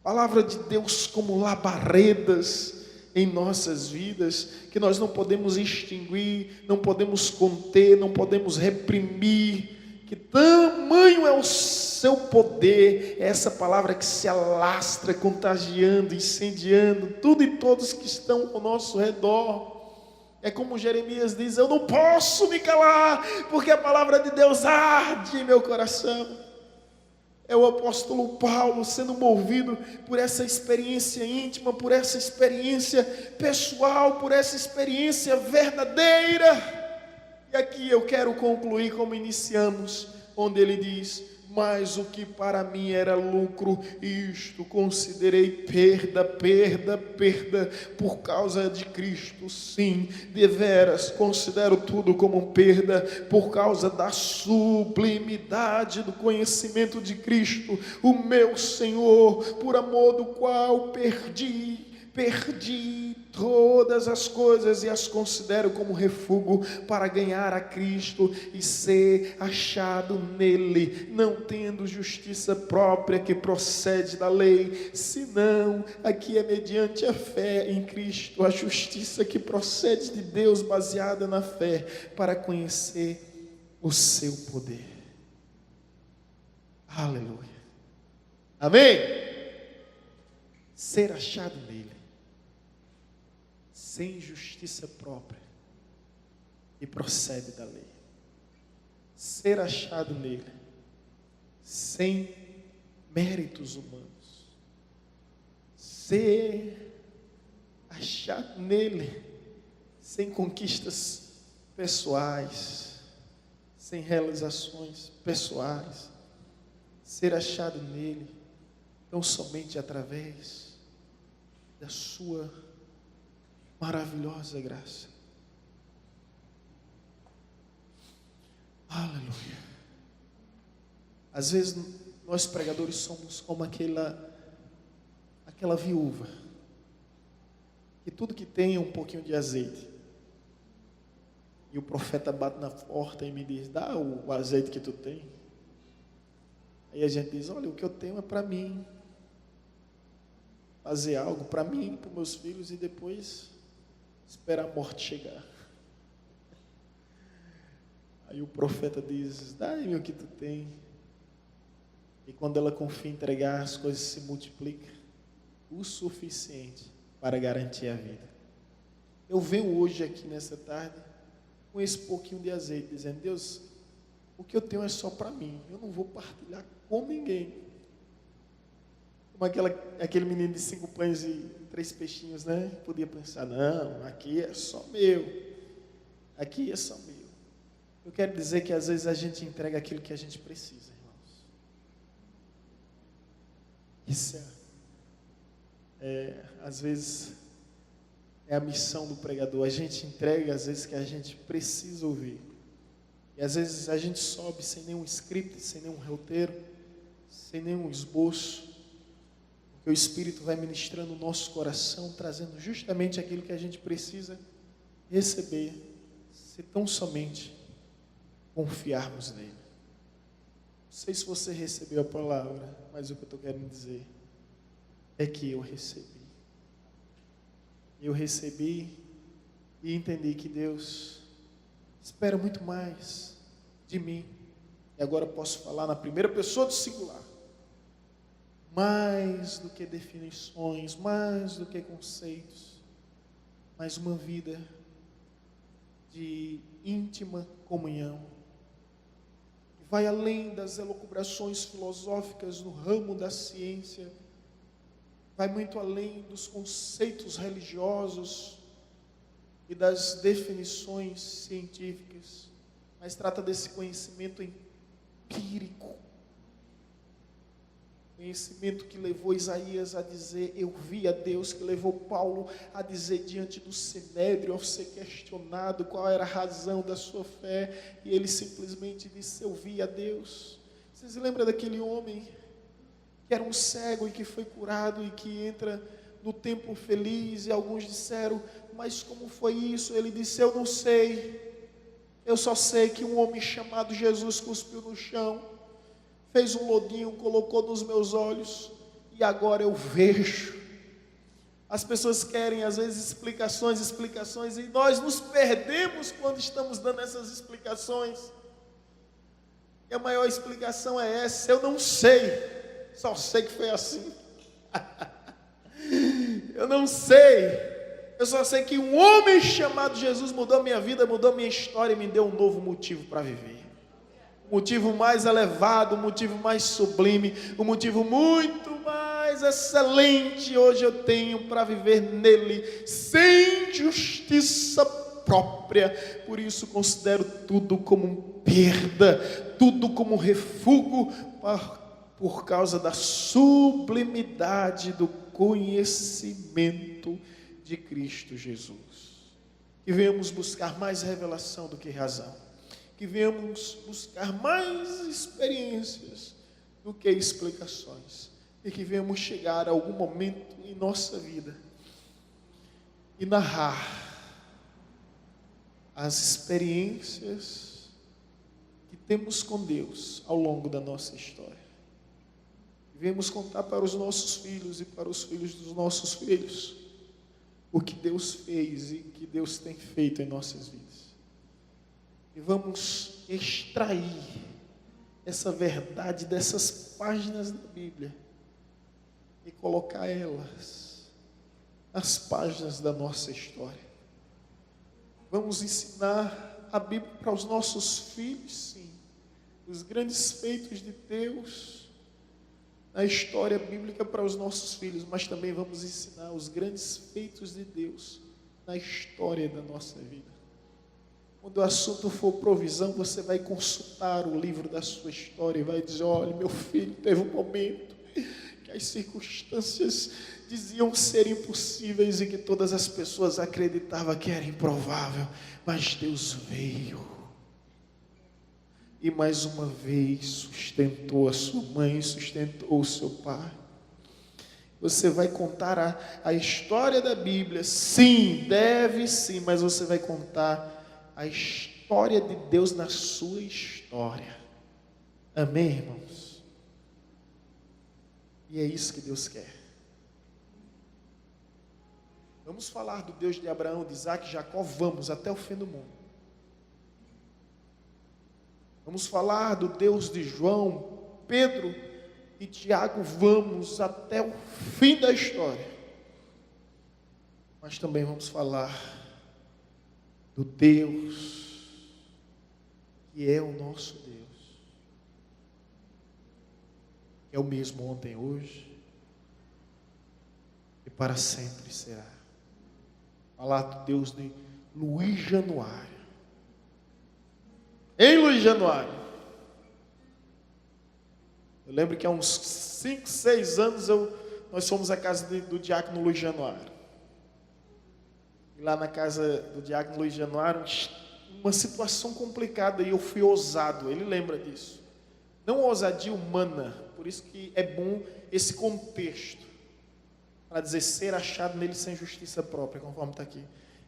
Palavra de Deus como labaredas em nossas vidas, que nós não podemos extinguir, não podemos conter, não podemos reprimir. Que tamanho é o seu poder, é essa palavra que se alastra, contagiando, incendiando tudo e todos que estão ao nosso redor. É como Jeremias diz: eu não posso me calar, porque a palavra de Deus arde em meu coração. É o apóstolo Paulo sendo movido por essa experiência íntima, por essa experiência pessoal, por essa experiência verdadeira. E aqui eu quero concluir como iniciamos, onde ele diz: mas o que para mim era lucro, isto considerei perda, por causa de Cristo. Sim, deveras considero tudo como perda, por causa da sublimidade do conhecimento de Cristo, o meu Senhor, por amor do qual perdi todas as coisas e as considero como refúgio para ganhar a Cristo e ser achado nele, não tendo justiça própria que procede da lei, senão a que é mediante a fé em Cristo, a justiça que procede de Deus baseada na fé, para conhecer o seu poder. Aleluia. Amém? ser achado nele, sem justiça própria que procede da lei. Ser achado nele, sem méritos humanos. Ser achado nele, sem conquistas pessoais, sem realizações pessoais. Ser achado nele, tão somente através da sua maravilhosa graça. Aleluia. Às vezes nós pregadores somos como aquela viúva que tudo que tem é um pouquinho de azeite. E o profeta bate na porta e me diz: dá o azeite que tu tem. Aí a gente diz: olha, o que eu tenho é para mim. Fazer algo para mim, para meus filhos, e depois esperar a morte chegar. Aí o profeta diz: dá-me o que tu tem. E quando ela confia em entregar, as coisas se multiplicam o suficiente para garantir a vida. Eu venho hoje aqui nessa tarde com esse pouquinho de azeite, dizendo: Deus, o que eu tenho é só para mim, eu não vou partilhar com ninguém. Como aquele menino de 5 pães e 3 peixinhos, né? Podia pensar: não, aqui é só meu, aqui é só meu. Eu quero dizer que às vezes a gente entrega aquilo que a gente precisa, irmãos. Isso às vezes é a missão do pregador. A gente entrega às vezes que a gente precisa ouvir. E às vezes a gente sobe sem nenhum script, sem nenhum roteiro, sem nenhum esboço. Porque o Espírito vai ministrando o nosso coração, trazendo justamente aquilo que a gente precisa receber, se tão somente confiarmos nele. Não sei se você recebeu a palavra, mas o que eu estou querendo dizer é que eu recebi. Eu recebi e entendi que Deus espera muito mais de mim. E agora posso falar na primeira pessoa do singular. Mais do que definições, mais do que conceitos, mas uma vida de íntima comunhão, que vai além das elucubrações filosóficas no ramo da ciência, vai muito além dos conceitos religiosos e das definições científicas, mas trata desse conhecimento empírico, conhecimento que levou Isaías a dizer: eu vi a Deus, que levou Paulo a dizer diante do Sinédrio, ao ser questionado qual era a razão da sua fé, e ele simplesmente disse: eu vi a Deus. Vocês lembram daquele homem que era um cego e que foi curado e que entra no tempo feliz, e alguns disseram: mas como foi isso? Ele disse: eu não sei, eu só sei que um homem chamado Jesus cuspiu no chão, fez um lodinho, colocou nos meus olhos, e agora eu vejo. As pessoas querem às vezes explicações, e nós nos perdemos quando estamos dando essas explicações. E a maior explicação é essa: eu não sei, só sei que foi assim. Eu não sei, eu só sei que um homem chamado Jesus mudou a minha vida, mudou a minha história e me deu um novo motivo para viver. O motivo mais elevado, o motivo mais sublime, o motivo muito mais excelente hoje eu tenho para viver nele, sem justiça própria. Por isso considero tudo como perda, tudo como refúgio, por causa da sublimidade do conhecimento de Cristo Jesus. Que venhamos buscar mais revelação do que razão, que venhamos buscar mais experiências do que explicações, e que venhamos chegar a algum momento em nossa vida e narrar as experiências que temos com Deus ao longo da nossa história. Venhamos contar para os nossos filhos e para os filhos dos nossos filhos o que Deus fez e o que Deus tem feito em nossas vidas. E vamos extrair essa verdade dessas páginas da Bíblia e colocar elas nas páginas da nossa história. Vamos ensinar a Bíblia para os nossos filhos, sim, os grandes feitos de Deus na história bíblica para os nossos filhos, mas também vamos ensinar os grandes feitos de Deus na história da nossa vida. Quando o assunto for provisão, você vai consultar o livro da sua história e vai dizer: olha, meu filho, teve um momento que as circunstâncias diziam ser impossíveis e que todas as pessoas acreditavam que era improvável, mas Deus veio e mais uma vez sustentou a sua mãe, sustentou o seu pai. Você vai contar a história da Bíblia, sim, deve sim, mas você vai contar a história de Deus na sua história. Amém, irmãos? E é isso que Deus quer. Vamos falar do Deus de Abraão, de Isaac e Jacó, vamos até o fim do mundo. Vamos falar do Deus de João, Pedro e Tiago, vamos até o fim da história. Mas também vamos falar do Deus que é o nosso Deus, que é o mesmo ontem, hoje e para sempre será. Falar do Deus de Luiz Januário. Em Luiz Januário, eu lembro que há uns 5, 6 anos nós fomos à casa do diácono Luiz Januário. E lá na casa do diácono Luiz Januário, uma situação complicada, e eu fui ousado, ele lembra disso. Não ousadia humana, por isso que é bom esse contexto, para dizer ser achado nele sem justiça própria, conforme está aqui.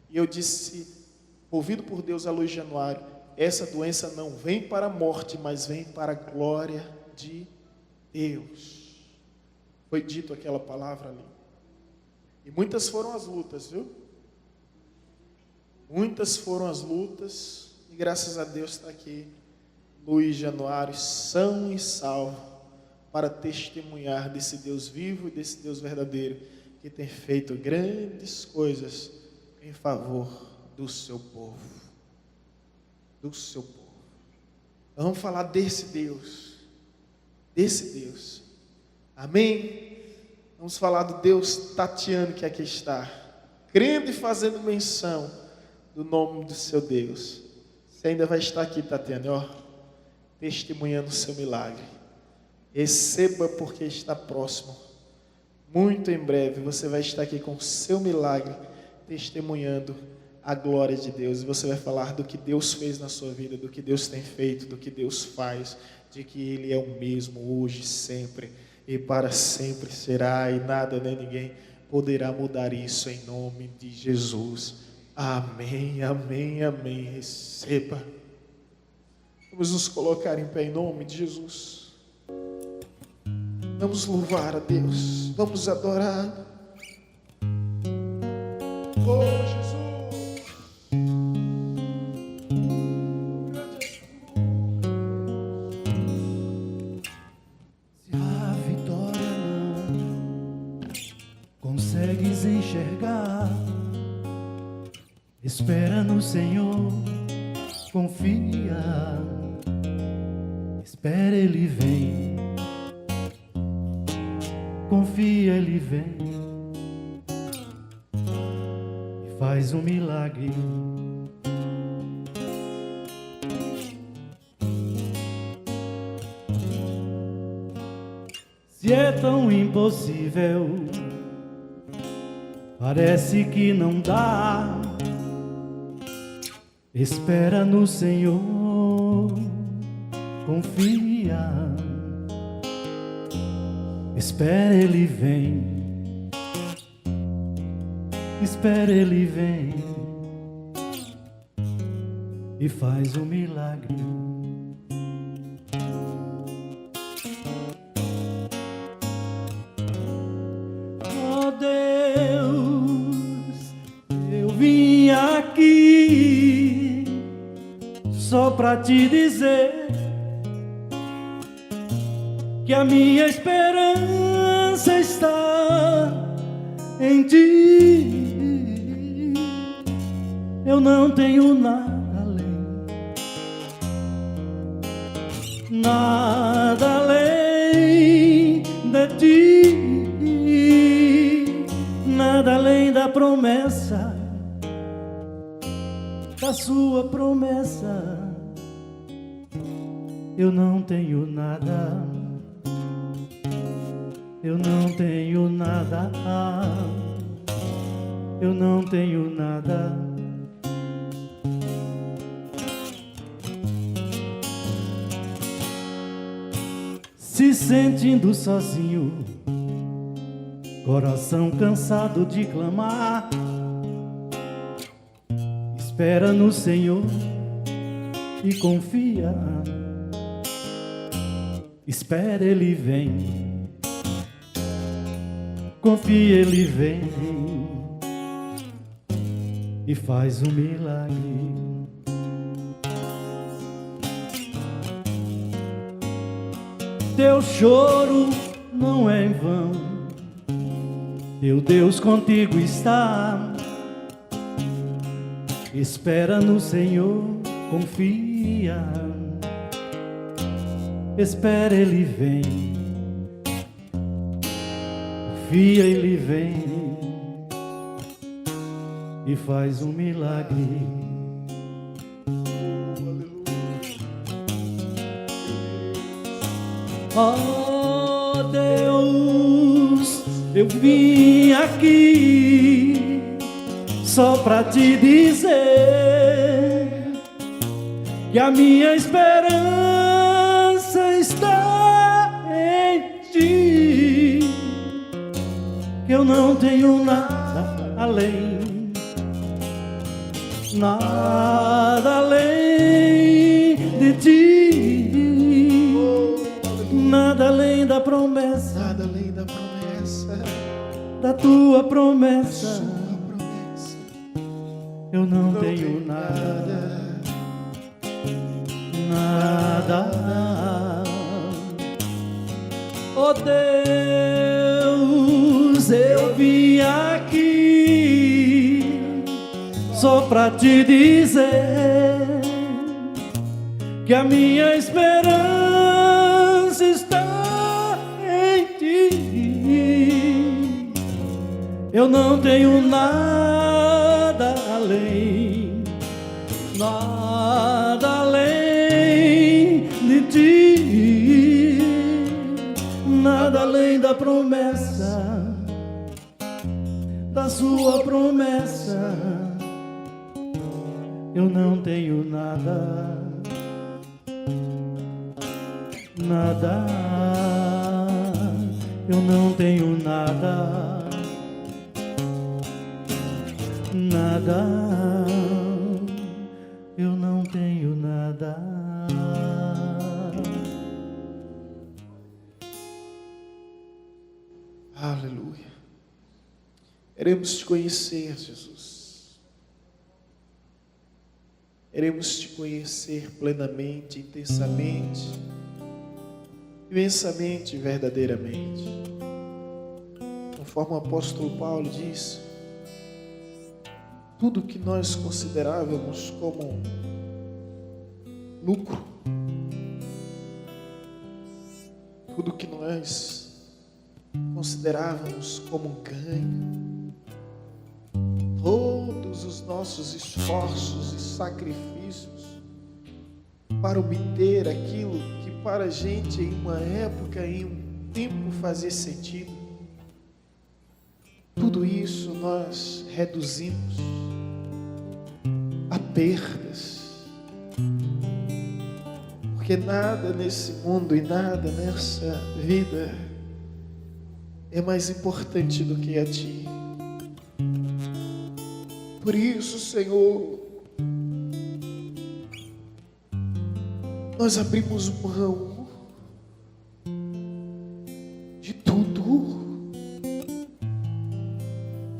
E eu disse, ouvido por Deus a Luiz Januário: essa doença não vem para a morte, mas vem para a glória de Deus. Foi dito aquela palavra ali. E muitas foram as lutas, viu? Muitas foram as lutas, e graças a Deus está aqui Luiz Januário, são e salvo, para testemunhar desse Deus vivo e desse Deus verdadeiro, que tem feito grandes coisas em favor do seu povo. Do seu povo. Vamos falar desse Deus. Desse Deus. Amém? Vamos falar do Deus Tatiano que aqui está, crendo e fazendo menção do nome do seu Deus. Você ainda vai estar aqui, Tatiana, ó, testemunhando o seu milagre. Receba, porque está próximo. Muito em breve você vai estar aqui com o seu milagre, testemunhando a glória de Deus. E você vai falar do que Deus fez na sua vida, do que Deus tem feito, do que Deus faz, de que Ele é o mesmo hoje, sempre e para sempre será, e nada nem ninguém poderá mudar isso, em nome de Jesus. Amém, amém, amém. Receba. Vamos nos colocar em pé em nome de Jesus. Vamos louvar a Deus, vamos adorar. Oh, Jesus. Se a vitória não consegues enxergar, espera no Senhor, confia, espera, Ele vem, confia, Ele vem e faz um milagre. Se é tão impossível, parece que não dá, espera no Senhor, confia, espera, Ele vem, espera, Ele vem e faz um milagre. Oh Deus, eu vim aqui só pra te dizer que a minha esperança está eu não tenho nada além, nada além de ti, nada além da promessa, da sua promessa. Eu não tenho nada, eu não tenho nada, eu não tenho nada. Se sentindo sozinho, coração cansado de clamar, espera no Senhor e confia. Espera, Ele vem, confia, Ele vem e faz um milagre. Teu choro não é em vão, teu Deus contigo está. Espera no Senhor, confia. Espera, Ele vem, confia, Ele vem e faz um milagre. Oh Deus, eu vim aqui só pra te dizer que a minha esperança está em ti, que eu não tenho nada além, nada além de ti, nada além da promessa, Nada além da promessa, da tua promessa. sua promessa. Eu não tenho nada, nada. Oh Deus, eu vim aqui só pra te dizer que a minha esperança está em ti. Eu não tenho nada além, nada além de ti, nada além da promessa, da sua promessa. Eu não tenho nada, nada, eu não tenho nada, nada, eu não tenho nada. Aleluia. Queremos te conhecer, Jesus. Queremos te conhecer plenamente, intensamente, imensamente, verdadeiramente. Conforme o apóstolo Paulo disse, tudo que nós considerávamos como lucro, tudo que nós considerávamos como ganho, todos os nossos esforços e sacrifícios para obter aquilo que para a gente em uma época, em um tempo fazia sentido, tudo isso nós reduzimos a perdas, porque nada nesse mundo e nada nessa vida é mais importante do que a Ti. Por isso, Senhor, nós abrimos mão de tudo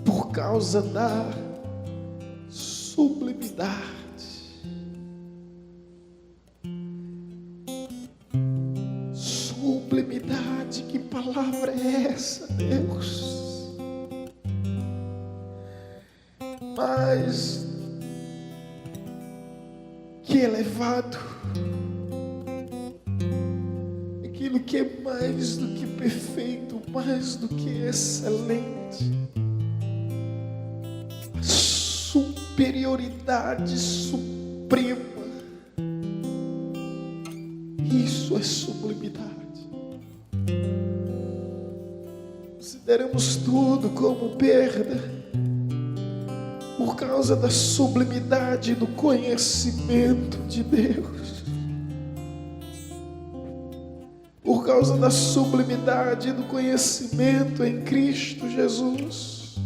por causa da sublimidade, sublimidade, que palavra é essa, Deus? Mas que é elevado, aquilo que é mais do que perfeito, mais do que excelente, a superioridade suprema. Isso é sublimidade. Consideramos tudo como perda por causa da sublimidade do conhecimento de Deus, por causa da sublimidade do conhecimento em Cristo Jesus.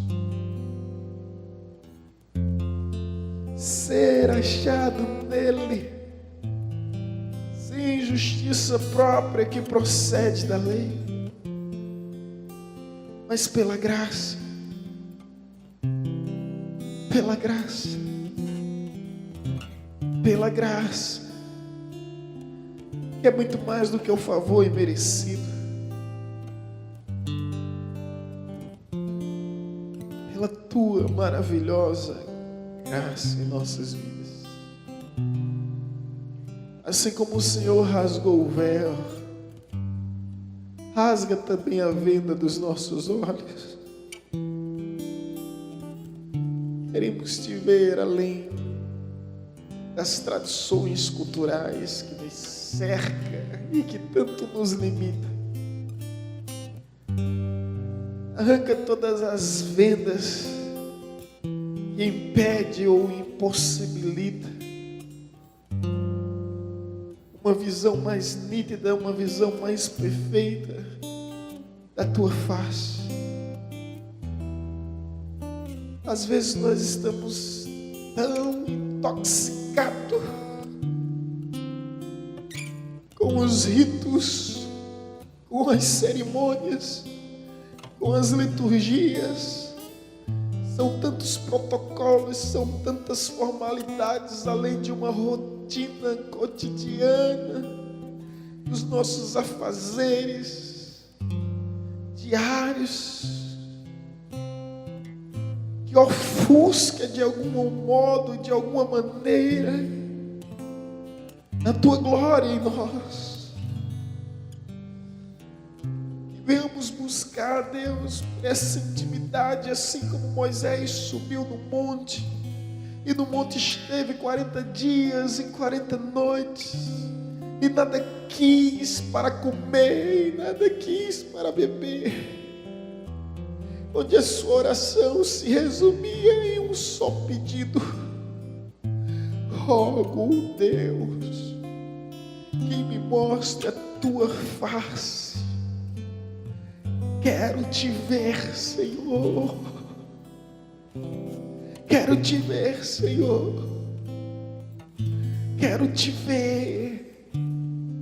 Ser achado nele, sem justiça própria que procede da lei, mas pela graça, pela graça, pela graça, que é muito mais do que o favor imerecido, pela tua maravilhosa graça em nossas vidas. Assim como o Senhor rasgou o véu, rasga também a venda dos nossos olhos. Queremos te ver além das tradições culturais que nos cercam e que tanto nos limita. Arranca todas as vendas que impede ou impossibilita uma visão mais nítida, uma visão mais perfeita da tua face. Às vezes nós estamos tão intoxicados com os ritos, com as cerimônias, com as liturgias. São tantos protocolos, são tantas formalidades, além de uma rotina cotidiana dos nossos afazeres diários, que ofusca de algum modo, de alguma maneira, a tua glória em nós. Que venhamos buscar, Deus, essa intimidade, assim como Moisés subiu no monte, e no monte esteve 40 dias e 40 noites, e nada quis para comer, e nada quis para beber, onde a sua oração se resumia em um só pedido: rogo, Deus, que me mostre a tua face. Quero te ver, Senhor. Quero te ver, Senhor. Quero te ver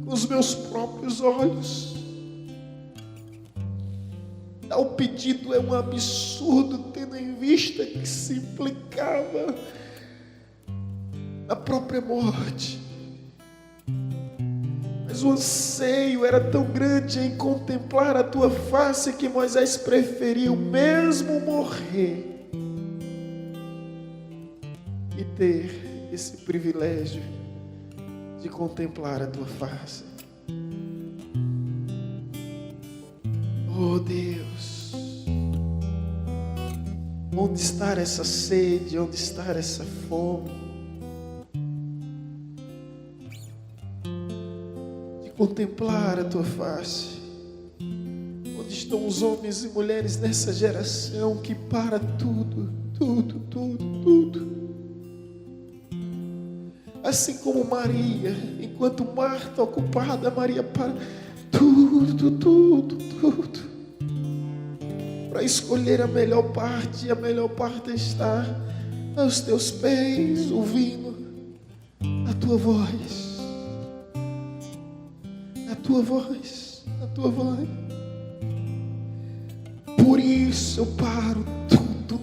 com os meus próprios olhos. Tal pedido é um absurdo, tendo em vista que se implicava na própria morte. Mas o anseio era tão grande em contemplar a tua face que Moisés preferiu mesmo morrer e ter esse privilégio de contemplar a tua face. Oh Deus, onde está essa sede, onde está essa fome de contemplar a tua face? Onde estão os homens e mulheres nessa geração que para tudo, assim como Maria, enquanto Marta ocupada, Maria para tudo, para escolher a melhor parte, e a melhor parte está aos teus pés, ouvindo a tua voz, a tua voz, a tua voz. Por isso eu paro tudo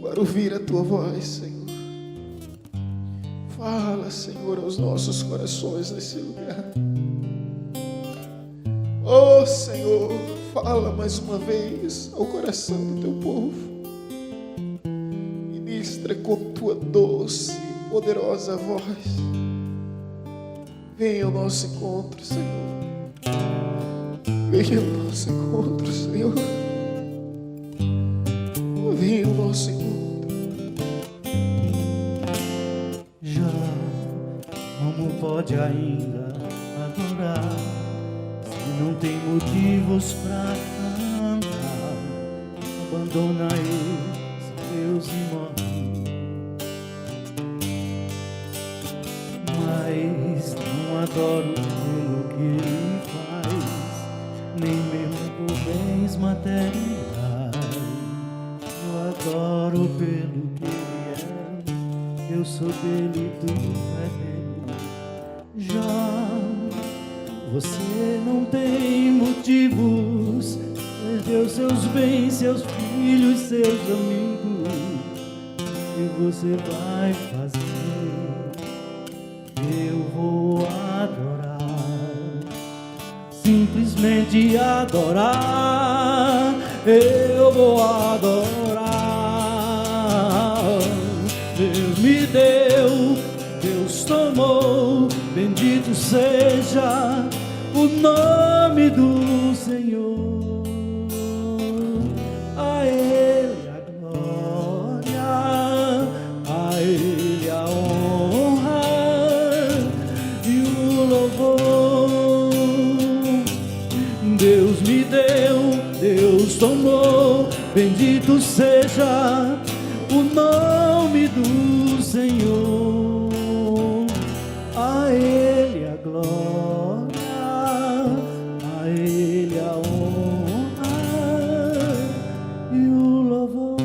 para ouvir a tua voz, Senhor. Fala, Senhor, aos nossos corações nesse lugar. Oh, Senhor, fala mais uma vez ao coração do teu povo. Ministra ministra com tua doce e poderosa voz. Venha ao nosso encontro, Senhor. Venha ao nosso encontro, Senhor. Venha ao nosso encontro. Já como pode ainda adorar se não tem motivos pra cantar? Abandona esse Deus e morre. Mas não adoro pelo que ele faz, nem mesmo por bens materiais. Eu adoro pelo que ele é, eu sou dele, tudo é dele. Já você não tem motivos, perdeu seus bens, seus filhos, seus amigos. O que você vai fazer? Eu vou adorar, simplesmente adorar. Eu vou adorar. Deus me deu, Deus tomou, bendito seja o nome do Senhor. A Ele a glória, a Ele a honra e o louvor. Deus me deu, Deus tomou, bendito seja o nome do Senhor. A Ele a glória, a Ele a honra e o louvor.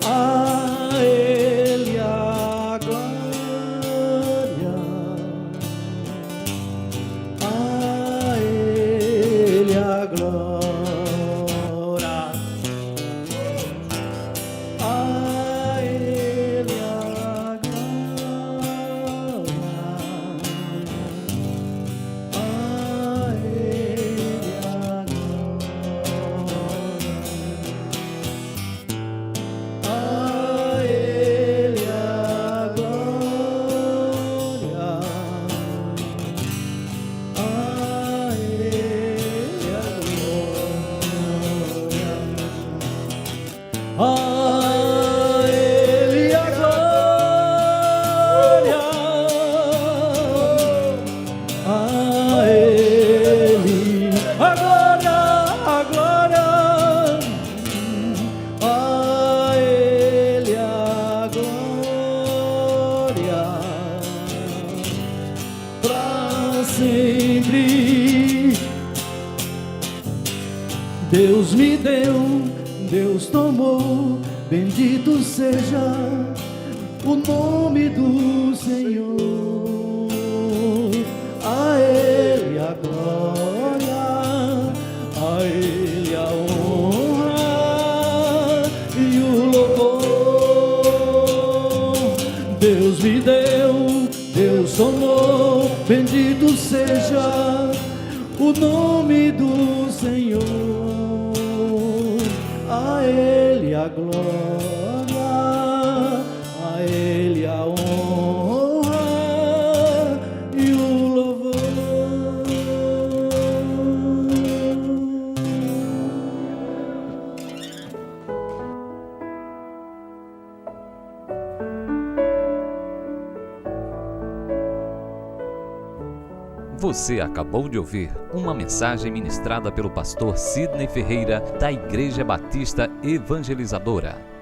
A Ele a glória, a Ele a glória. A Ele a glória, a Ele a glória, a glória, a Ele a glória, pra sempre. Deus me deu, Deus tomou, bendito seja o nome do Senhor. A Ele a glória, a Ele a honra e o louvor. Deus me deu, Deus tomou, bendito seja o nome do Senhor. A Ele a glória, a Ele a honra e o louvor. Você acabou de ouvir uma mensagem ministrada pelo pastor Sidney Ferreira, da Igreja Batista Evangelizadora.